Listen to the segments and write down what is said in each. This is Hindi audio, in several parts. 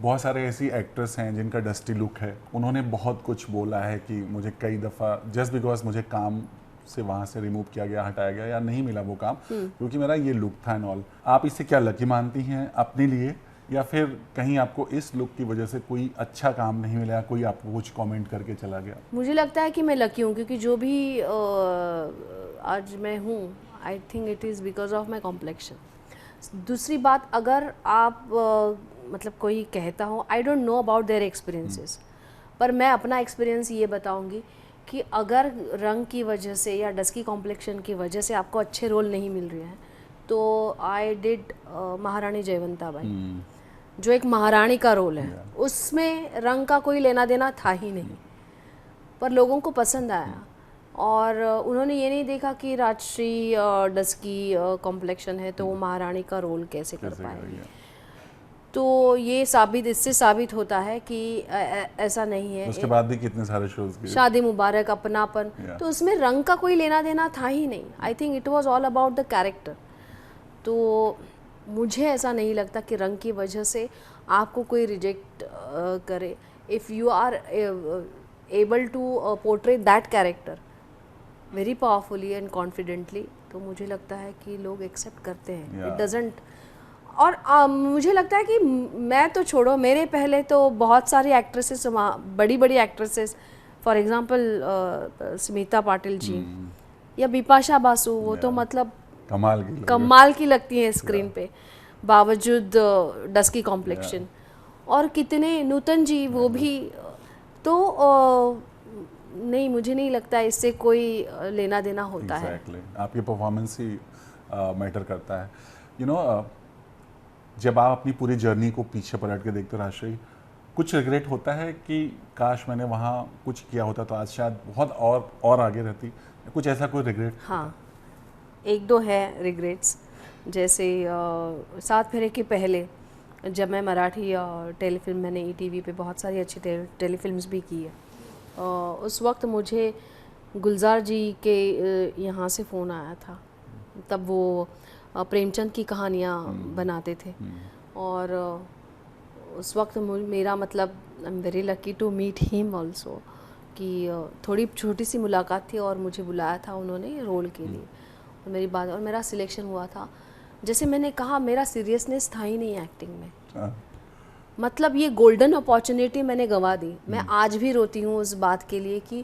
बहुत सारे ऐसी एक्ट्रेस हैं जिनका डस्टी लुक है, उन्होंने बहुत कुछ बोला है कि मुझे कई दफ़ा जस्ट बिकॉज मुझे काम से वहाँ से रिमूव किया गया, हटाया गया या नहीं मिला वो काम क्योंकि मेरा ये लुक था एंड ऑल। आप इससे क्या लकी मानती हैं अपने लिए, या फिर कहीं आपको इस लुक की वजह से कोई अच्छा काम नहीं मिला, कोई आपको कुछ कमेंट करके चला गया? मुझे लगता है कि मैं लकी हूँ क्योंकि जो भी आज मैं हूँ, I think it is because of my complexion. दूसरी बात, अगर आप मतलब कोई कहता हो, I don't know about their experiences, पर मैं अपना एक्सपीरियंस ये बताऊंगी कि अगर रंग की वजह से या डस्की कॉम्प्लेक्शन की वजह से आपको अच्छे रोल नहीं मिल रहे हैं, तो आई डिड महारानी जयवंता बाई, जो एक महारानी का रोल है। उसमें रंग का कोई लेना देना था ही नहीं, पर लोगों को पसंद आया और उन्होंने ये नहीं देखा कि राजश्री डस्की कॉम्प्लेक्शन है तो वो महारानी का रोल कैसे कर पाएगी। तो ये इससे साबित होता है कि ऐसा नहीं है। उसके बाद भी कितने सारे शोज किए, शादी मुबारक, अपनापन, तो उसमें रंग का कोई लेना देना था ही नहीं। I think it was all about the character. तो मुझे ऐसा नहीं लगता कि रंग की वजह से आपको कोई रिजेक्ट करे। If you are able to portray that character very powerfully and confidently, तो मुझे लगता है कि लोग एक्सेप्ट करते हैं। It doesn't. और मुझे लगता है कि मैं तो छोड़ो, मेरे पहले तो बहुत सारी एक्ट्रेसेस, बड़ी बड़ी actresses, for example Smita Patil ji या बिपाशा बासु, वो तो मतलब कमाल की लगती हैं स्क्रीन पे बावजूद डस्की कॉम्प्लेक्शन। और कितने, नूतन जी वो भी। तो नहीं, मुझे नहीं लगता इससे कोई लेना देना होता है। आपकी परफॉर्मेंस ही मैटर करता है। यू नो, जब आप अपनी पूरी जर्नी को पीछे पलट के देखते हो राजश्री, कुछ रिग्रेट होता है कि काश मैंने वहाँ कुछ किया होता तो आज शायद बहुत और आगे रहती? कुछ ऐसा कोई रिग्रेट? हाँ, एक दो है रिग्रेट्स। जैसे सात फेरे के पहले जब मैं मराठी टेलीफिल्म, मैंने ईटीवी पे बहुत सारी अच्छी टेलीफिल्म्स भी की है, उस वक्त मुझे गुलजार जी के यहाँ से फ़ोन आया था। तब वो प्रेमचंद की कहानियाँ बनाते थे और उस वक्त मेरा मतलब I am very lucky to meet him also, कि थोड़ी छोटी सी मुलाकात थी और मुझे बुलाया था उन्होंने रोल के लिए और मेरी बात और मेरा सिलेक्शन हुआ था। जैसे मैंने कहा, मेरा सीरियसनेस था ही नहीं एक्टिंग में। मतलब ये गोल्डन अपॉर्चुनिटी मैंने गंवा दी। मैं आज भी रोती हूँ उस बात के लिए कि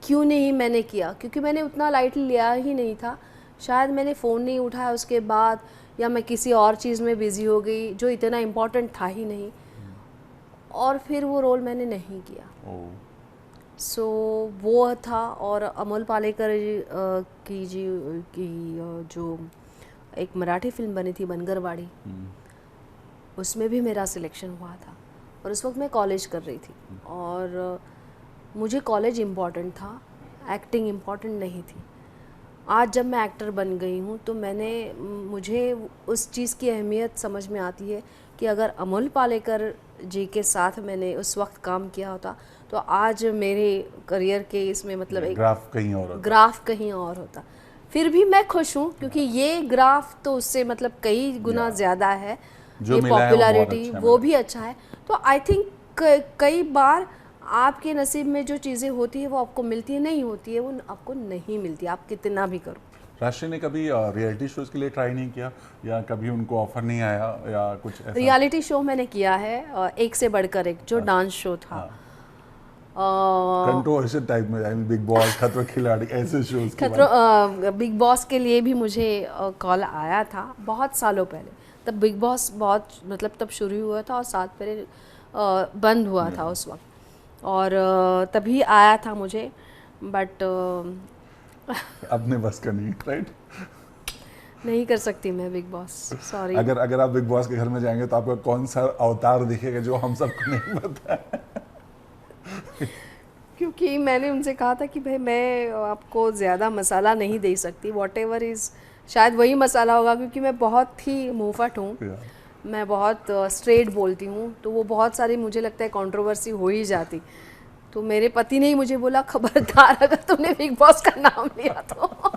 क्यों नहीं मैंने किया, क्योंकि मैंने उतना लाइटली लिया ही नहीं था। शायद मैंने फ़ोन नहीं उठाया उसके बाद, या मैं किसी और चीज़ में बिज़ी हो गई जो इतना इम्पोर्टेंट था ही नहीं, और फिर वो रोल मैंने नहीं किया। सो वो था। और अमोल पालेकर की जो एक मराठी फिल्म बनी थी बनगरवाड़ी, उसमें भी मेरा सिलेक्शन हुआ था और उस वक्त मैं कॉलेज कर रही थी और मुझे कॉलेज इम्पॉर्टेंट था, एक्टिंग इम्पॉर्टेंट नहीं थी। आज जब मैं एक्टर बन गई हूँ तो मुझे उस चीज़ की अहमियत समझ में आती है कि अगर अमोल पालेकर जी के साथ मैंने उस वक्त काम किया होता तो आज मेरे करियर के इसमें मतलब एक ग्राफ कहीं और होता। फिर भी मैं खुश हूँ क्योंकि ये ग्राफ तो उससे मतलब कई गुना ज़्यादा है, ये पॉपुलैरिटी वो भी अच्छा है। तो आई थिंक कई बार आपके नसीब में जो चीज़ें होती है वो आपको मिलती है, नहीं होती है वो आपको नहीं मिलती, आप कितना भी करो। राजश्री ने कभी रियलिटी शोज के लिए ट्राई नहीं किया, या कभी उनको ऑफर नहीं आया या कुछ ऐसा? रियलिटी शो मैंने किया है, एक से बढ़कर एक, जो डांस शो था, कंट्रोवर्शियल टाइप में, बिग बॉस, खतरों के खिलाड़ी, ऐसे शोज। बिग बॉस के लिए भी मुझे कॉल आया था बहुत सालों पहले। तब बिग बॉस बहुत मतलब तब शुरू हुआ था और सात फेरे बंद हुआ था उस वक्त, और तभी आया था मुझे, बट अपने बस का नहीं, राइट? नहीं कर सकती मैं बिग बॉस, सॉरी। अगर आप बिग बॉस के घर में जाएंगे तो आपका कौन सा अवतार दिखेगा जो हम सबको नहीं पता है? क्योंकि मैंने उनसे कहा था कि भाई मैं आपको ज़्यादा मसाला नहीं दे सकती, वॉटेवर इज़, शायद वही मसाला होगा क्योंकि मैं बहुत ही मुंहफट हूँ, मैं बहुत स्ट्रेट बोलती हूँ, तो वो बहुत सारी मुझे लगता है कंट्रोवर्सी हो ही जाती। तो मेरे पति ने ही मुझे बोला, खबरदार अगर तुमने बिग बॉस का नाम लिया तो